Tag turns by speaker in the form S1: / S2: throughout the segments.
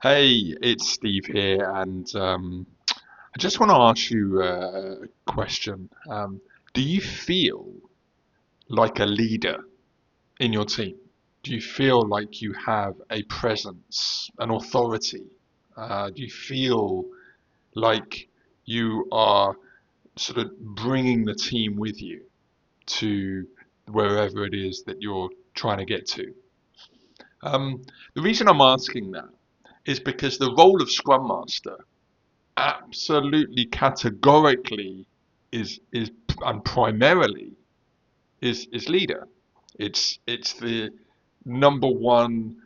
S1: Hey, it's Steve here, and I just want to ask you a question. Do you feel like a leader in your team? Do you feel like you have a presence, an authority? Do you feel like you are sort of bringing the team with you to wherever it is that you're trying to get to? Um, the reason I'm asking that is because the role of Scrum Master absolutely categorically is and primarily is leader. It's the number one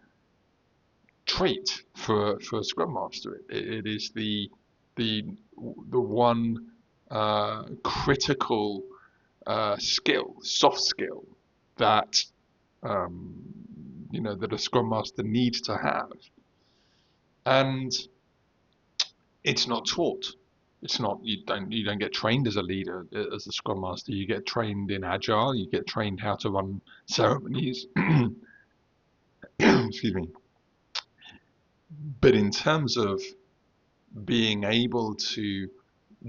S1: trait for a scrum master. It is the the one critical skill, soft skill that um, that a scrum master needs to have, and it's not taught. It's not you don't get trained as a leader as a scrum master. You get trained in agile. You get trained how to run ceremonies. Excuse me. But in terms of being able to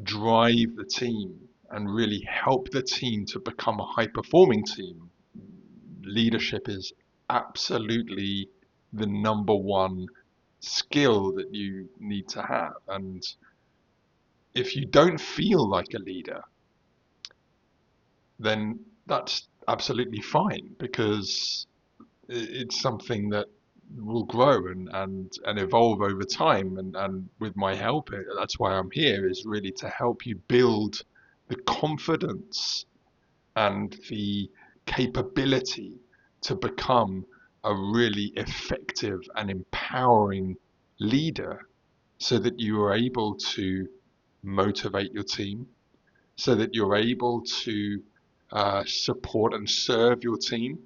S1: drive the team and really help the team to become a high performing team, leadership is absolutely the number one skill that you need to have. And if you don't feel like a leader, then that's absolutely fine because it's something that will grow and evolve over time. And with my help, that's why I'm here, is really to help you build the confidence and the capability to become a really effective and empowering leader so that you are able to motivate your team, so that you're able to support and serve your team,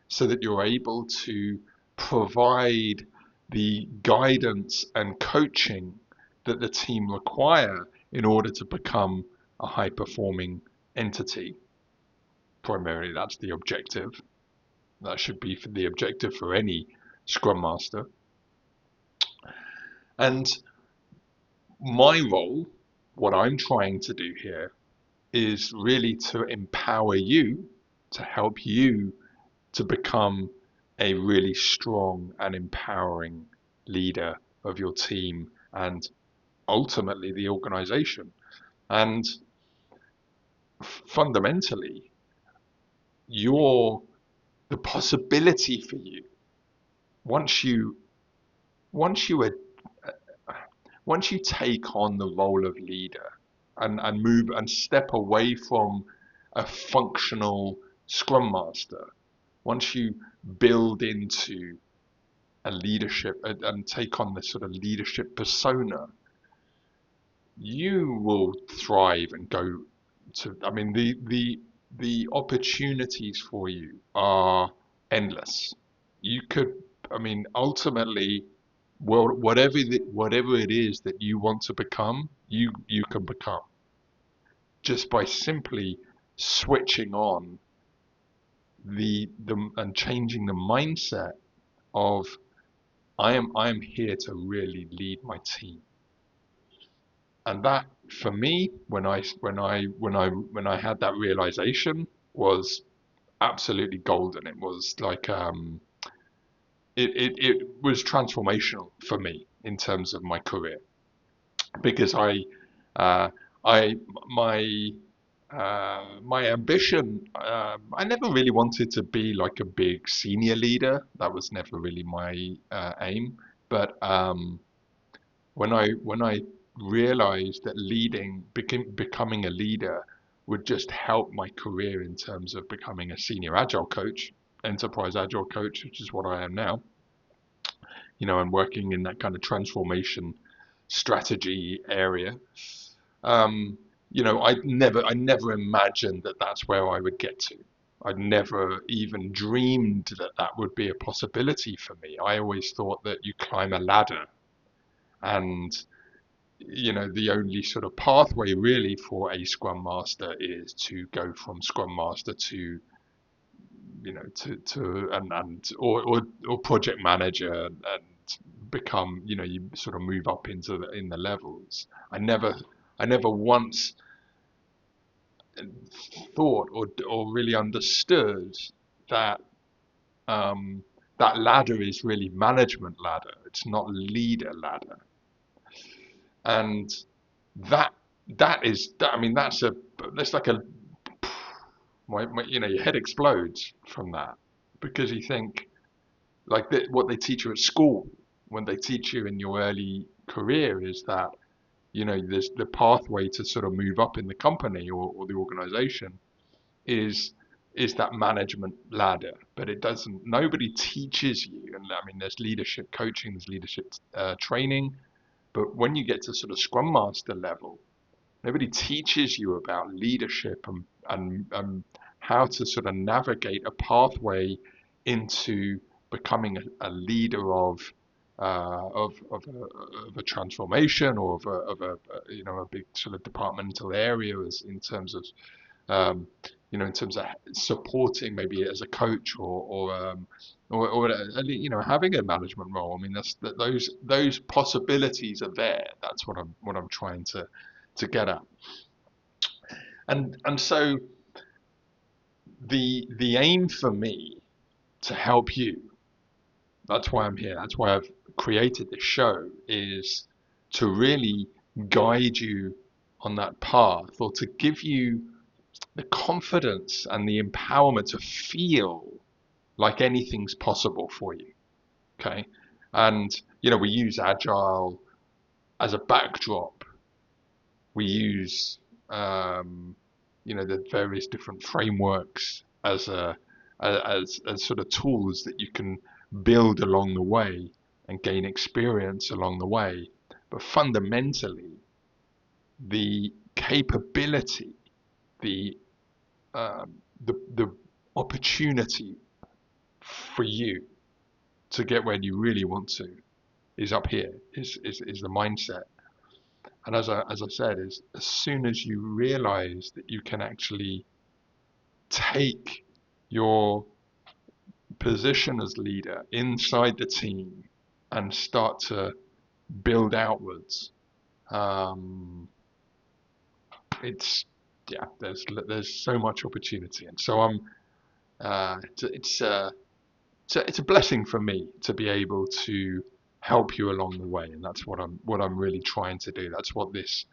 S1: so that you're able to provide the guidance and coaching that the team require in order to become a high performing entity. Primarily, that's the objective. That should be the objective for any Scrum Master. And my role, what I'm trying to do here, is really to empower you, to help you to become a really strong and empowering leader of your team and ultimately the organization. And fundamentally, your the possibility for you once you once you are once you take on the role of leader and move and step away from a functional scrum master, once you build into a leadership and take on this sort of leadership persona, you will thrive and go to, I mean, the opportunities for you are endless. You could, I mean, ultimately, well, whatever it is that you want to become, you can become just by simply switching on the and changing the mindset of I am here to really lead my team. And that for me, when I had that realization, was absolutely golden. It was like it was transformational for me in terms of my career because uh, I my my ambition, I never really wanted to be like a big senior leader. That was never really my aim. But when I realized that becoming a leader would just help my career in terms of becoming a senior agile coach, enterprise agile coach, which is what I am now, and working in that kind of transformation strategy area. Um, I never imagined that that's where I would get to. I never even dreamed that that would be a possibility for me. I always thought that you climb a ladder and the only sort of pathway really for a Scrum Master is to go from Scrum Master to to and or project manager and become, you sort of move up in the levels. I never once thought or really understood that um, that ladder is really management ladder. It's not leader ladder. And that I mean, that's like a your head explodes from that, because you think like what they teach you at school when they teach you in your early career is that there's the pathway to sort of move up in the company or the organization is that management ladder, but it doesn't. Nobody teaches you, and I mean, there's leadership coaching, there's leadership training, but when you get to sort of Scrum Master level, nobody teaches you about leadership and how to sort of navigate a pathway into becoming a leader of a transformation or of a big sort of departmental area in terms of supporting maybe as a coach or having a management role. I mean, those possibilities are there. That's what I'm trying to get at. And so the aim for me to help you, that's why I'm here, that's why I've created this show, is to really guide you on that path, or to give you the confidence and the empowerment to feel like anything's possible for you. Okay. And we use agile as a backdrop. We use the various different frameworks as sort of tools that you can build along the way and gain experience along the way. But fundamentally, the capability, the the opportunity for you to get where you really want to is up here, is the mindset. And as I said, is as soon as you realize that you can actually take your position as leader inside the team and start to build outwards, it's there's so much opportunity. And so it's a blessing for me to be able to help you along the way, and that's what I'm really trying to do. That's what this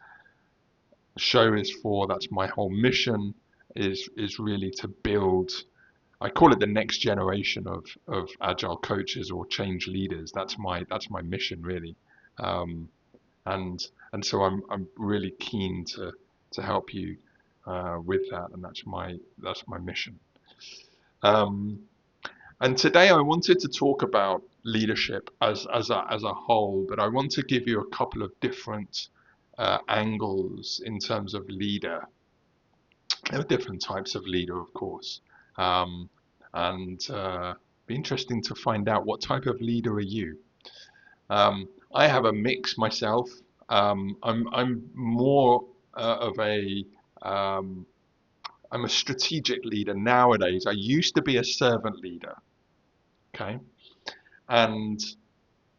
S1: show is for. That's my whole mission, is really to build, I call it the next generation of agile coaches or change leaders. That's my mission, really. um, and so I'm really keen to help you with that, and that's my mission. um, And today I wanted to talk about leadership as a whole, but I want to give you a couple of different angles in terms of leader. There are different types of leader, of course, um, and be interesting to find out what type of leader are you. I have a mix myself. I'm more of a I'm a strategic leader nowadays. I used to be a servant leader. Okay. And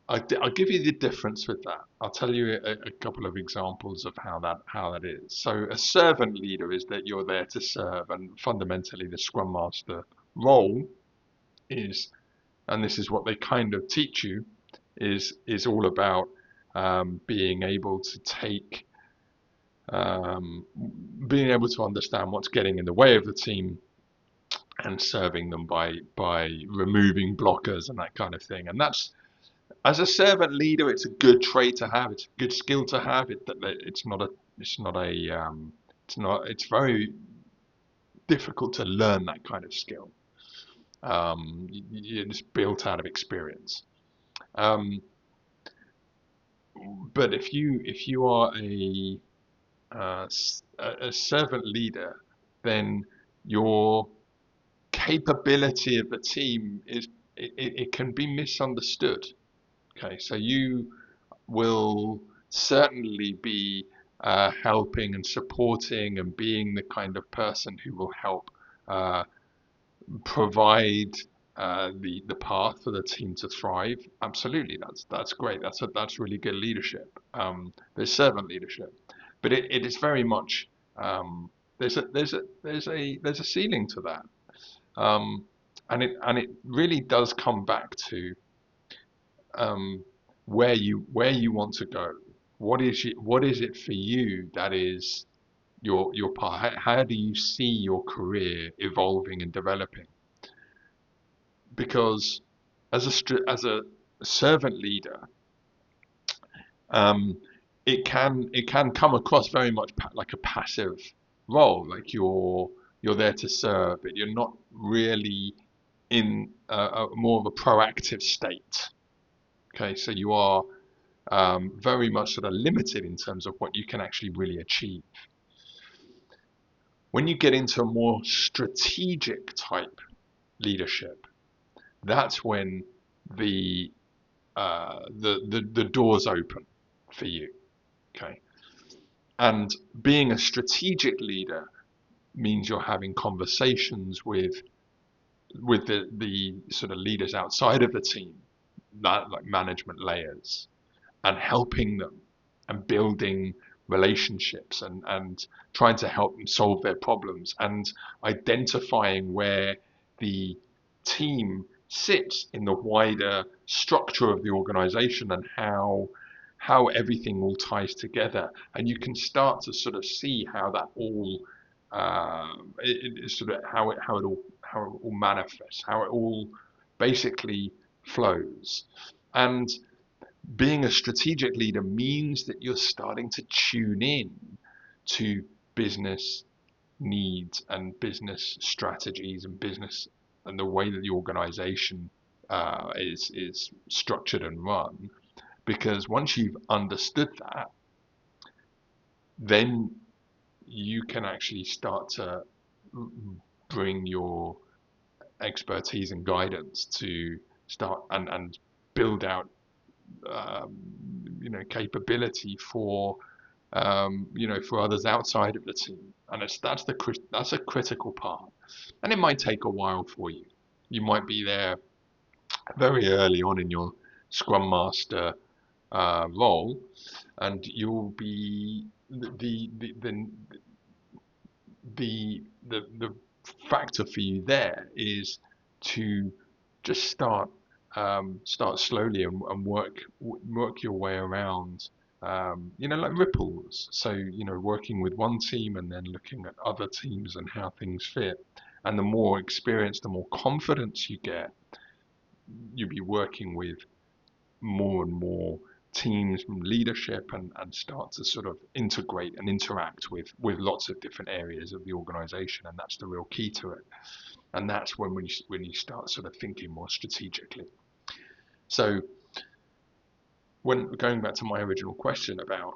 S1: I'll give you the difference with that. I'll tell you a couple of examples of how that is. So a servant leader is that you're there to serve, and fundamentally the Scrum Master role is, and this is what they kind of teach you, is all about being able to being able to understand what's getting in the way of the team and serving them by removing blockers and that kind of thing. And that's, as a servant leader, it's a good trait to have. It's a good skill to have. It's very difficult to learn that kind of skill. It's built out of experience. Um, but if you are a servant leader, then your capability of the team it can be misunderstood. Okay, so you will certainly be helping and supporting and being the kind of person who will help uh, provide the path for the team to thrive. Absolutely, that's great. That's really good leadership. There's servant leadership, but it is very much there's a ceiling to that, um, and it really does come back to um, where you want to go. What is it for you that is your path? How do you see your career evolving and developing? Because as a servant leader, um, it can come across very much like a passive role, like you're there to serve, but you're not really in a more of a proactive state. Okay, so you are very much sort of limited in terms of what you can actually really achieve. When you get into a more strategic type leadership, that's when the the doors open for you. Okay, and being a strategic leader means you're having conversations with the sort of leaders outside of the team, that like management layers, and helping them and building relationships and trying to help them solve their problems and identifying where the team sits in the wider structure of the organization and how everything all ties together, and you can start to sort of see how that all sort of how it all manifests, how it all basically flows. And being a strategic leader means that you're starting to tune in to business needs and business strategies and business and the way that the organization is structured and run. Because once you've understood that, then you can actually start to bring your expertise and guidance to start and build out um, capability for for others outside of the team, and that's a critical part, and it might take a while for you. You might be there very early on in your Scrum Master role, and you'll be the factor for you there is to just start slowly and work your way around, like ripples. So, working with one team and then looking at other teams and how things fit. And the more experience, the more confidence you get, you'll be working with more and more teams from leadership and start to sort of integrate and interact with lots of different areas of the organization. And that's the real key to it. And that's when you start sort of thinking more strategically. So when going back to my original question about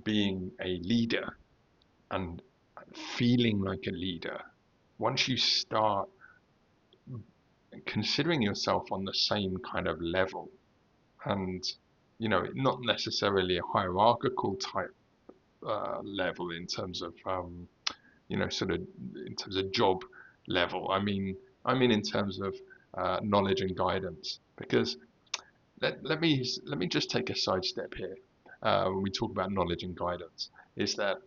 S1: being a leader and feeling like a leader, once you start considering yourself on the same kind of level, and not necessarily a hierarchical type level in terms of sort of in terms of job level. I mean in terms of knowledge and guidance, because let me just take a sidestep here when we talk about knowledge and guidance. Is that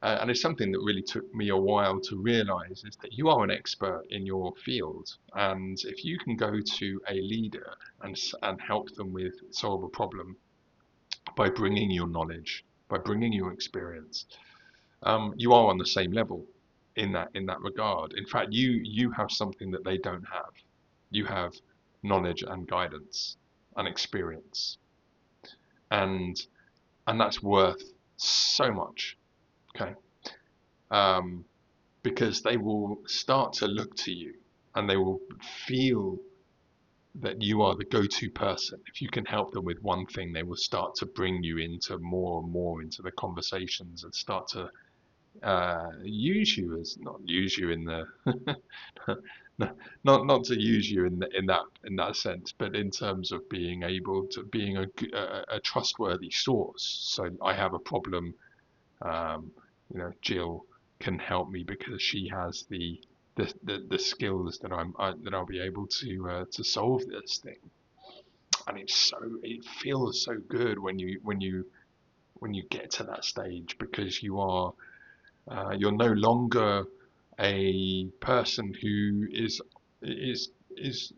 S1: and it's something that really took me a while to realize, is that you are an expert in your field, and if you can go to a leader and help them with solve a problem by bringing your knowledge, by bringing your experience, you are on the same level in that regard. In fact, you have something that they don't have. You have knowledge and guidance and experience, and that's worth so much. Okay, um, because they will start to look to you and they will feel that you are the go-to person. If you can help them with one thing, they will start to bring you into more and more into the conversations and start to use you, as not use you in the not to use you in that sense, but in terms of being able to being a trustworthy source. So I have a problem, Jill can help me because she has the skills that that I'll be able to solve this thing. And it feels so good when you get to that stage, because you're no longer a person who is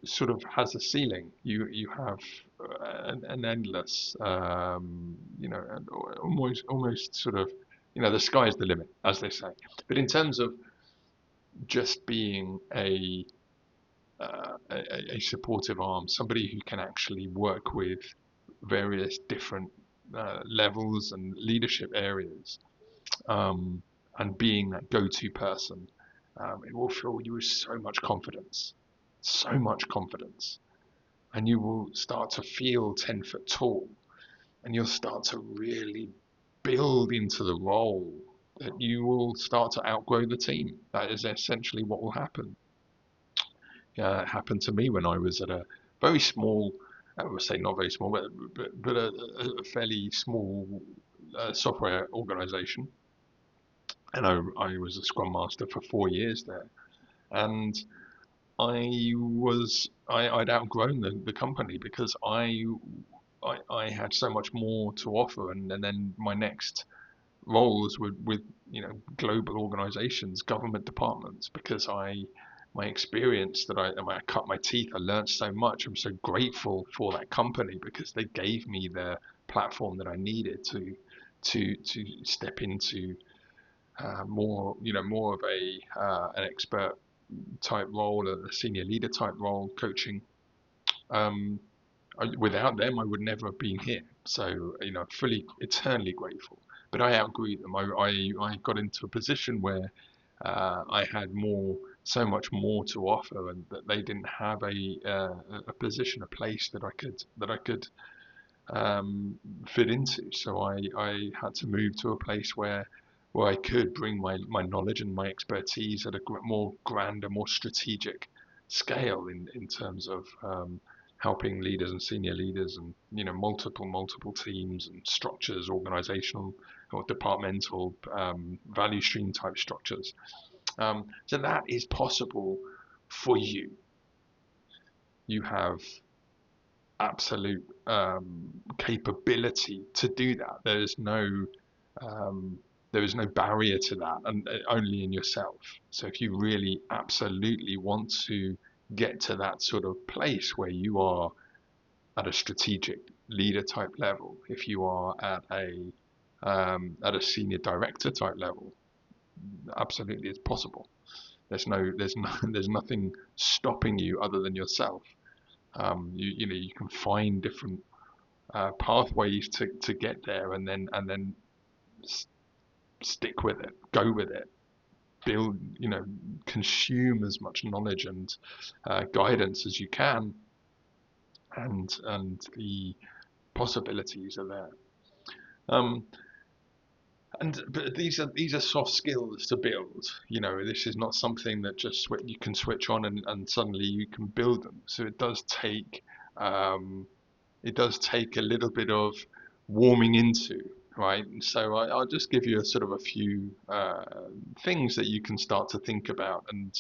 S1: sort of has a ceiling. You have an endless, and almost sort of, the sky's the limit, as they say. But in terms of just being a supportive arm, somebody who can actually work with various different levels and leadership areas, um, and being that go-to person, it will fill you with so much confidence, and you will start to feel 10 foot tall, and you'll start to really build into the role that you will start to outgrow the team. That is essentially what will happen. It happened to me when I was at a very small, I would say not very small, but a fairly small software organization. And I was a Scrum Master for 4 years there. And I'd outgrown the company, because I had so much more to offer, and then my next roles with global organizations, government departments, because my experience that I cut my teeth, I learned so much. I'm so grateful for that company, because they gave me the platform that I needed to step into more of an expert type role, a senior leader type role, coaching. Um, Without them, I would never have been here. So, fully, eternally grateful. But I outgrew them. I got into a position where I had so much more to offer, and that they didn't have a position, a place that I could fit into. So I had to move to a place where I could bring my knowledge and my expertise at a more grander, more strategic scale, in terms of helping leaders and senior leaders, and multiple teams and structures, organizational or departmental, value stream type structures. So that is possible for you. You have absolute capability to do that. Um, there is no barrier to that, and only in yourself. So if you really absolutely want to get to that sort of place where you are at a strategic leader type level, if you are at a senior director type level, absolutely it's possible. There's nothing stopping you other than yourself. You can find different pathways to get there, and then stick with it, go with it, build, consume as much knowledge and guidance as you can, and the possibilities are there. Um, but these are soft skills to build. This is not something that just you can switch on, and suddenly you can build them. So um, it does take a little bit of warming into, right? And so I'll just give you a sort of a few things that you can start to think about. And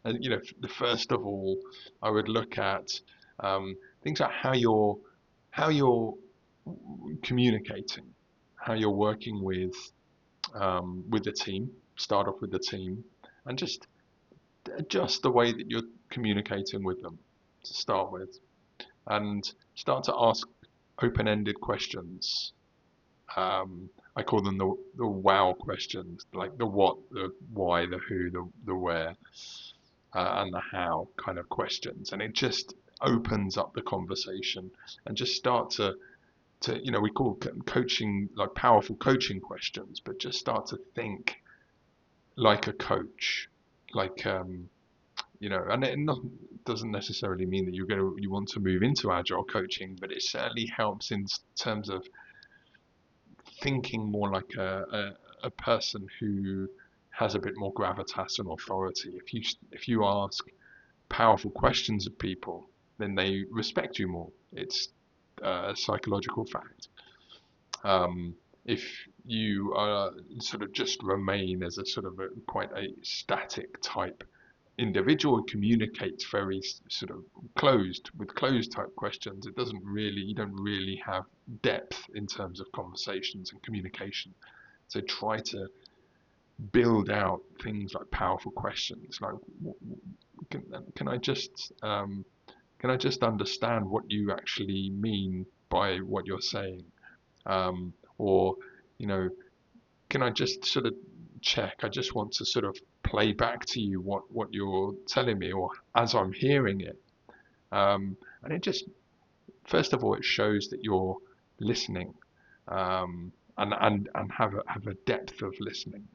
S1: the first of all, I would look at things like how you're communicating, how you're working with the team. Start off with the team, and just adjust the way that you're communicating with them to start with, and start to ask open-ended questions. I call them the wow questions, like the what, the why, the who, the where, and the how kind of questions. And it just opens up the conversation, and just start to we call coaching like powerful coaching questions, but just start to think like a coach, like and it doesn't necessarily mean that you want to move into agile coaching, but it certainly helps in terms of thinking more like a person who has a bit more gravitas and authority. If you ask powerful questions of people, then they respect you more. It's a psychological fact. Um, if you sort of just remain as a sort of quite a static type individual, communicates very sort of closed with closed type questions, it doesn't really, you don't really have depth in terms of conversations and communication. So try to build out things like powerful questions, like can, can I just can I just understand what you actually mean by what you're saying, or you know, can I just sort of check? I just want to sort of play back to you what you're telling me, or as I'm hearing it. And it just, first of all, it shows that you're listening, and have a depth of listening.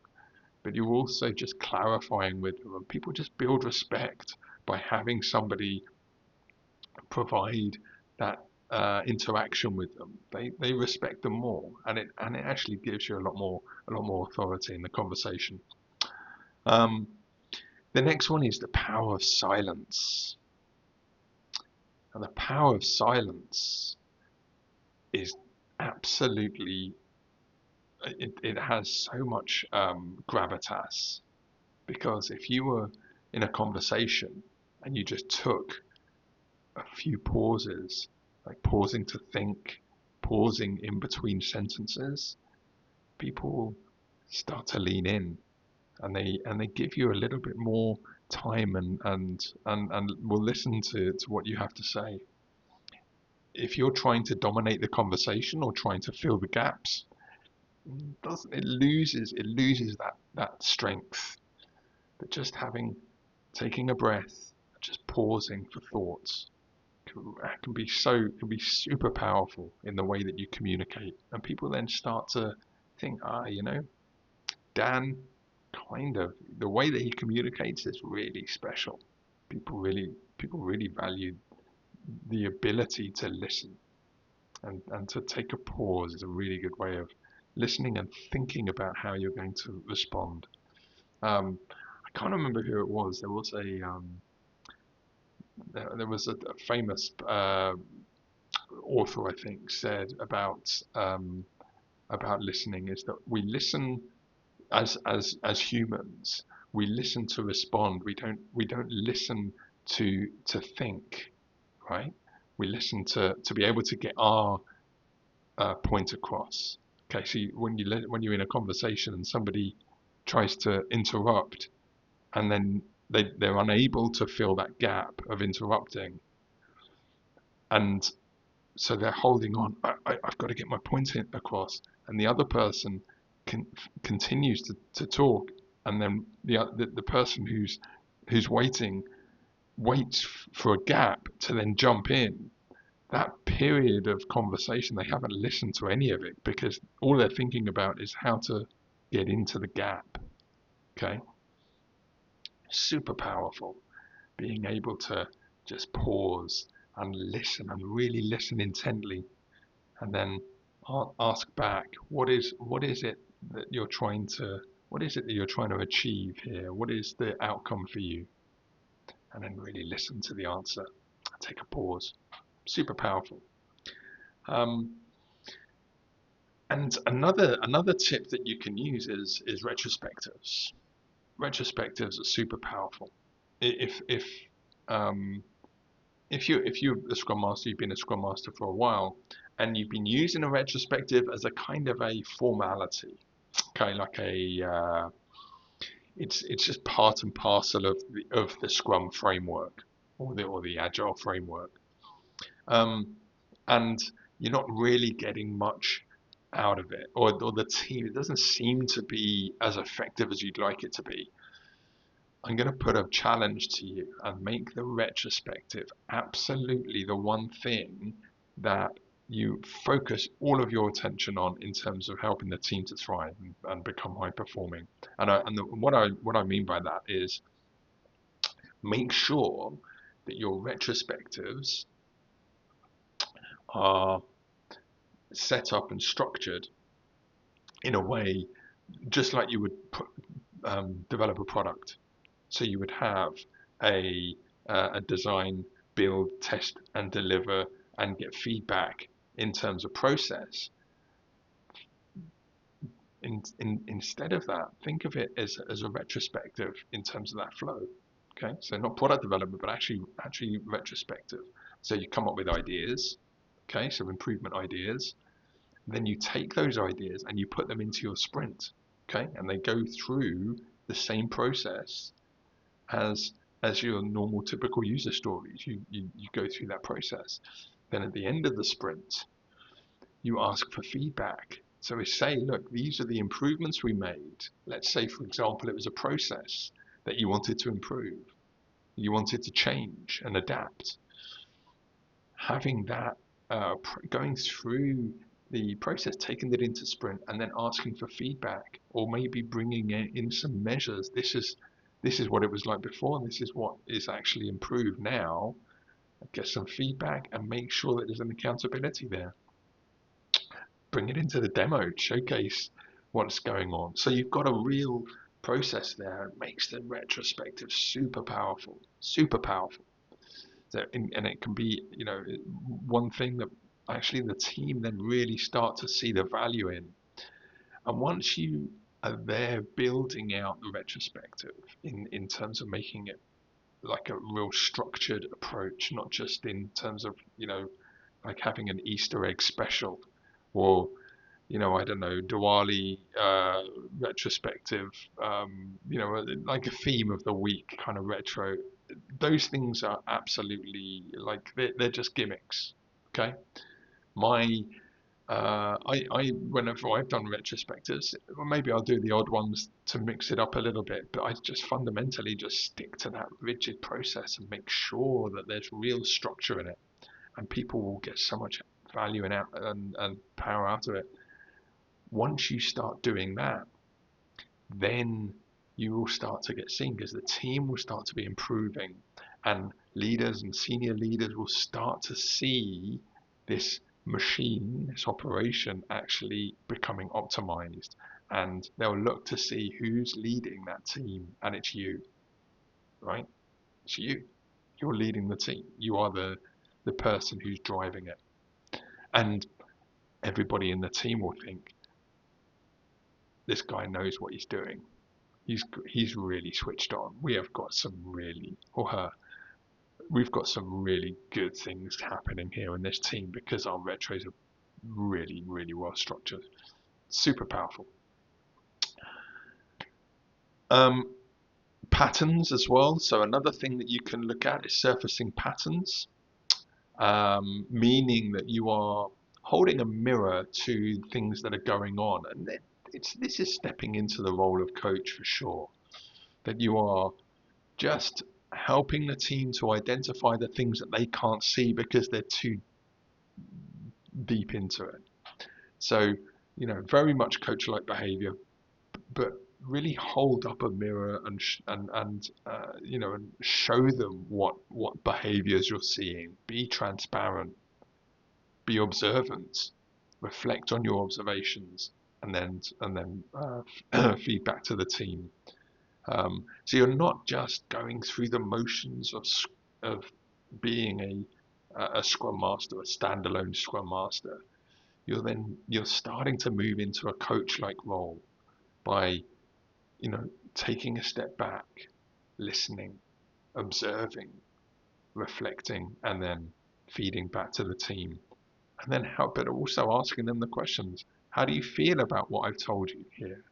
S1: But you're also just clarifying with them. And people just build respect by having somebody provide that interaction with them. They respect them more, and it actually gives you a lot more authority in the conversation. Um, the next one is the power of silence, and the power of silence is absolutely, it has so much gravitas, because if you were in a conversation and you just took a few pauses, like pausing to think, pausing in between sentences, people start to lean in, and they give you a little bit more time, and will listen to what you have to say. If you're trying to dominate the conversation or trying to fill the gaps, doesn't it loses that strength. But just taking a breath, just pausing for thoughts, can be super powerful in the way that you communicate, and people then start to think, you know, Dan, kind of the way that he communicates is really special. People really value the ability to listen, and to take a pause is a really good way of listening and thinking about how you're going to respond. I can't remember who it was. There was a famous author, I think, said about listening is that we listen as humans. We listen to respond. We don't listen to think, right? We listen to be able to get our point across. Okay, so when you're in a conversation and somebody tries to interrupt, and then they're unable to fill that gap of interrupting, and so they're holding on. I've got to get my point across, and the other person continues to talk, and then the person who's waiting waits for a gap to then jump in. That period of conversation, they haven't listened to any of it, because all they're thinking about is how to get into the gap. Okay, super powerful, being able to just pause and listen, and really listen intently, and then ask back, what is it that you're trying to what is it that you're trying to achieve here? What is the outcome for you? And then really listen to the answer. Take a pause. Super powerful. Um, and another tip that you can use is retrospectives. Retrospectives are super powerful. If um, if you're a Scrum Master, you've been a Scrum Master for a while, and you've been using a retrospective as a kind of a formality, okay, like it's just part and parcel of the Scrum framework, or the Agile framework, um, and you're not really getting much out of it, or the team, it doesn't seem to be as effective as you'd like it to be. I'm going to put a challenge to you and make the retrospective absolutely the one thing that you focus all of your attention on in terms of helping the team to thrive and become high performing. What I mean by that is, make sure that your retrospectives are set up and structured in a way just like you would develop a product. So you would have a design, build, test, and deliver, and get feedback in terms of process. Instead of that, think of it as a retrospective in terms of that flow. Okay, so not product development, but actually retrospective. So you come up with ideas. Okay, so improvement ideas. Then you take those ideas and you put them into your sprint. Okay, and they go through the same process as your normal typical user stories. You go through that process. Then at the end of the sprint, you ask for feedback. So we say, look, these are the improvements we made. Let's say, for example, it was a process that you wanted to improve. You wanted to change and adapt. Having that, going through the process, taking it into sprint, and then asking for feedback, or maybe bringing in some measures. This is what it was like before, and this is what is actually improved now. Get some feedback and make sure that there's an accountability there. Bring it into the demo, showcase what's going on. So you've got a real process there. It makes the retrospective super powerful, super powerful. So, and it can be, one thing that actually the team then really start to see the value in. And once you are there building out the retrospective in terms of making it like a real structured approach, not just in terms of, like having an Easter egg special or I don't know, Diwali retrospective, like a theme of the week kind of retro. Those things are absolutely like they're just gimmicks. Okay, my whenever I've done retrospectives, well, maybe I'll do the odd ones to mix it up a little bit, but I just fundamentally just stick to that rigid process and make sure that there's real structure in it, and people will get so much value and power out of it. Once you start doing that, then you will start to get seen because the team will start to be improving, and leaders and senior leaders will start to see this machine, this operation actually becoming optimized, and they'll look to see who's leading that team, and it's you, right? It's you. You're leading the team. You are the person who's driving it, and everybody in the team will think, this guy knows what he's doing. He's really switched on. We have got some really, or her, we've got some really good things happening here in this team because our retros are really, really well structured. Super powerful. Patterns as well. So another thing that you can look at is surfacing patterns, meaning that you are holding a mirror to things that are going on, and this is stepping into the role of coach for sure. That you are just helping the team to identify the things that they can't see because they're too deep into it. So, very much coach-like behavior, but really hold up a mirror and show them what behaviors you're seeing. Be transparent, be observant, reflect on your observations, and then feed back to the team. So you're not just going through the motions of being a Scrum Master, a standalone Scrum Master. You're starting to move into a coach-like role by taking a step back, listening, observing, reflecting, and then feeding back to the team, and then but also asking them the questions. How do you feel about what I've told you here?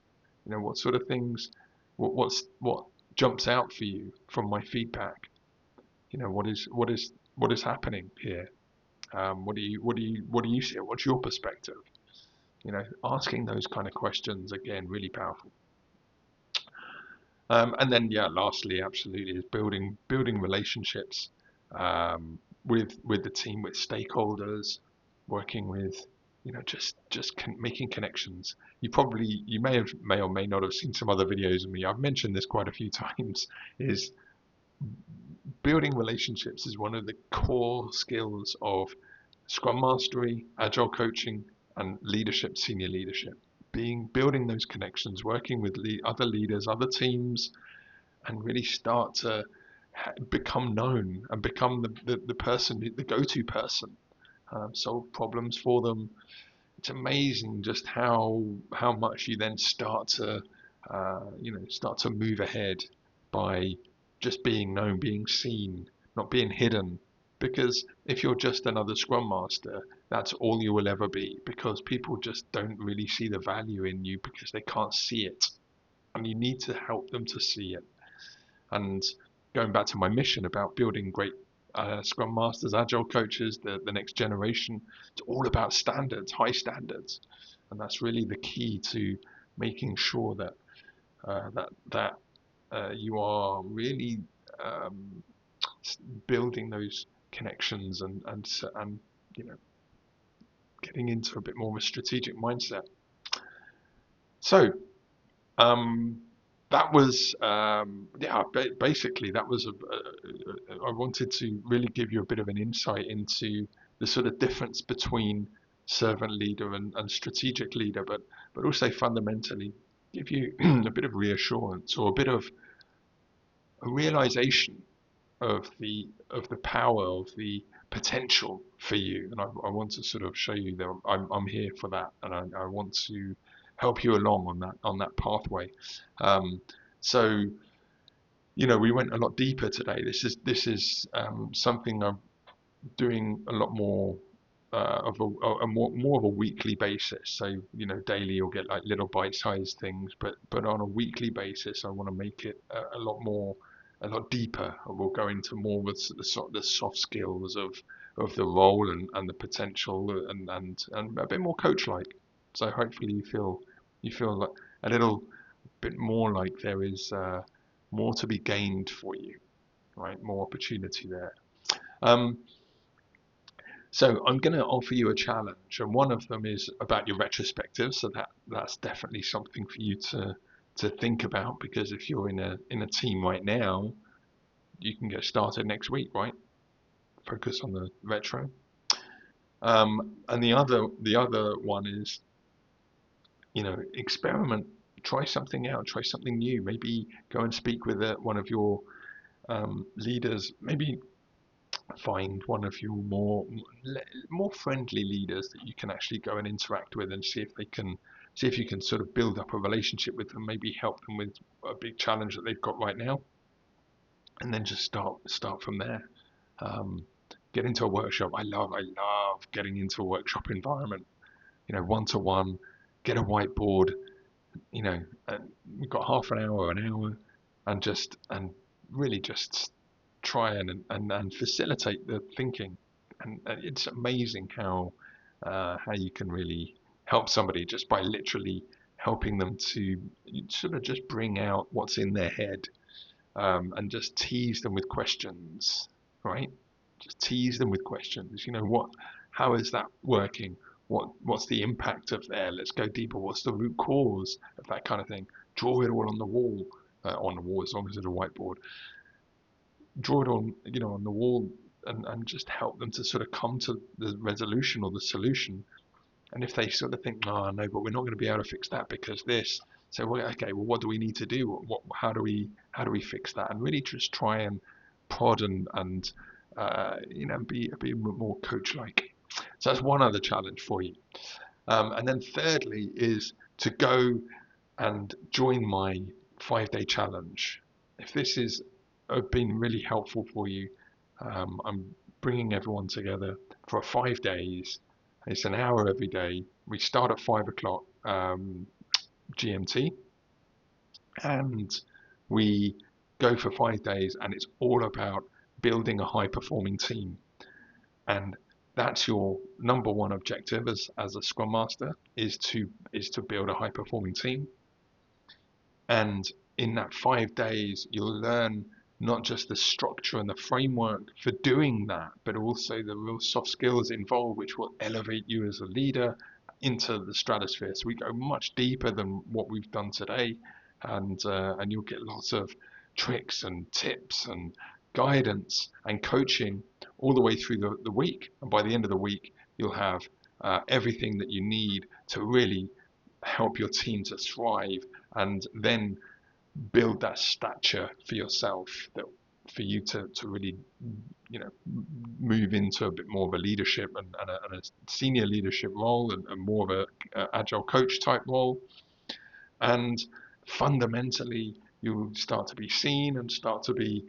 S1: What sort of things, what jumps out for you from my feedback? What is happening here? What do you see? What's your perspective? Asking those kind of questions, again, really powerful. And then, yeah, lastly, absolutely, is building relationships with the team, with stakeholders, working with, making connections. You may or may not have seen some other videos of me. I've mentioned this quite a few times. Is building relationships is one of the core skills of Scrum Mastery, Agile coaching, and leadership, senior leadership. Building those connections, working with other leaders, other teams, and really start to become known and become the person, the go-to person, solve problems for them, it's amazing just how much you then start to start to move ahead by just being known, being seen, not being hidden. Because if you're just another Scrum Master, that's all you will ever be, because people just don't really see the value in you because they can't see it. And you need to help them to see it. And going back to my mission about building great Scrum Masters, Agile coaches, the next generation, it's all about standards, high standards. And that's really the key to making sure that you are really um, building those connections and you know getting into a bit more of a strategic mindset. So um, that was yeah, basically that was I wanted to really give you a bit of an insight into the sort of difference between servant leader and strategic leader, but also fundamentally give you a bit of reassurance or a bit of a realization of the power of the potential for you. And I want to sort of show you that I'm here for that, and I want to help you along on that pathway. Um, so we went a lot deeper today. This is something I'm doing a lot more of a more of a weekly basis. So daily you'll get like little bite-sized things, but on a weekly basis, I want to make it a lot deeper. We'll go into more with the soft skills of the role and the potential and a bit more coach-like. So hopefully you feel like a little bit more like there is more to be gained for you, right? More opportunity there. Um, so I'm going to offer you a challenge, and one of them is about your retrospective. So that's definitely something for you to think about, because if you're in a team right now, you can get started next week, right? Focus on the retro. And the other one is, experiment, try something out, try something new. Maybe go and speak with one of your leaders. Maybe find one of your more friendly leaders that you can actually go and interact with, and see if you can sort of build up a relationship with them, maybe help them with a big challenge that they've got right now, and then just start from there. um, get into a workshop. I love getting into a workshop environment, one to one. Get a whiteboard, and we've got half an hour, and really just try and facilitate the thinking. And it's amazing how you can really help somebody just by literally helping them to sort of just bring out what's in their head, and just tease them with questions, right? Just tease them with questions. How is that working? What's the impact of there? Let's go deeper. What's the root cause of that kind of thing? Draw it all on the wall as long as it's a whiteboard. Draw it on the wall, and just help them to sort of come to the resolution or the solution. And if they sort of think, no, no, but we're not going to be able to fix that because this. So, well, okay, well, what do we need to do? How do we fix that? And really just try and prod and be a bit more coach-like. So that's one other challenge for you. And then thirdly is to go and join my 5-day challenge. If this is been really helpful for you, I'm bringing everyone together for 5 days. It's an hour every day. We start at 5 o'clock GMT, and we go for 5 days, and it's all about building a high performing team. And that's your number one objective as a Scrum Master, is to build a high performing team. And in that 5 days, you'll learn not just the structure and the framework for doing that, but also the real soft skills involved, which will elevate you as a leader into the stratosphere. So we go much deeper than what we've done today, and you'll get lots of tricks and tips and guidance and coaching all the way through the week. And by the end of the week, you'll have everything that you need to really help your team to thrive, and then build that stature for yourself, that for you to really move into a bit more of a leadership and a senior leadership role and more of a agile coach type role. And fundamentally, you start to be seen and start to be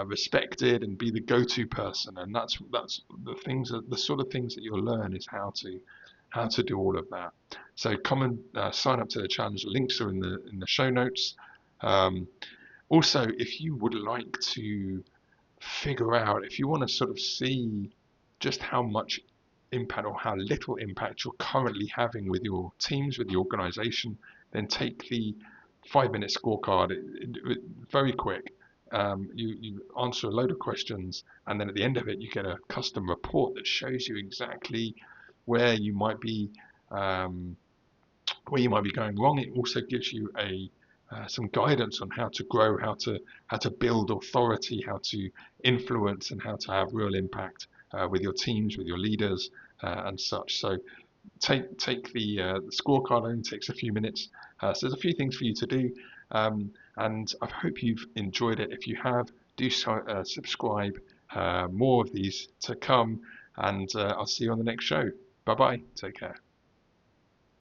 S1: respected and be the go-to person. And that's the sort of things that you'll learn is how to do all of that. So come and sign up to the challenge. The links are in the show notes. Um, Also, if you would like to figure out, if you want to sort of see just how much impact or how little impact you're currently having with your teams, with the organization, then take the 5 minute scorecard. Very quick. You answer a load of questions, and then at the end of it, you get a custom report that shows you exactly where you might be um, where you might be going wrong. It also gives you a some guidance on how to grow, how to build authority, how to influence, and how to have real impact with your teams, with your leaders, and such. So take the scorecard. Only takes a few minutes. So there's a few things for you to do, and I hope you've enjoyed it. If you have, do subscribe. More of these to come, and I'll see you on the next show. Bye bye. Take care.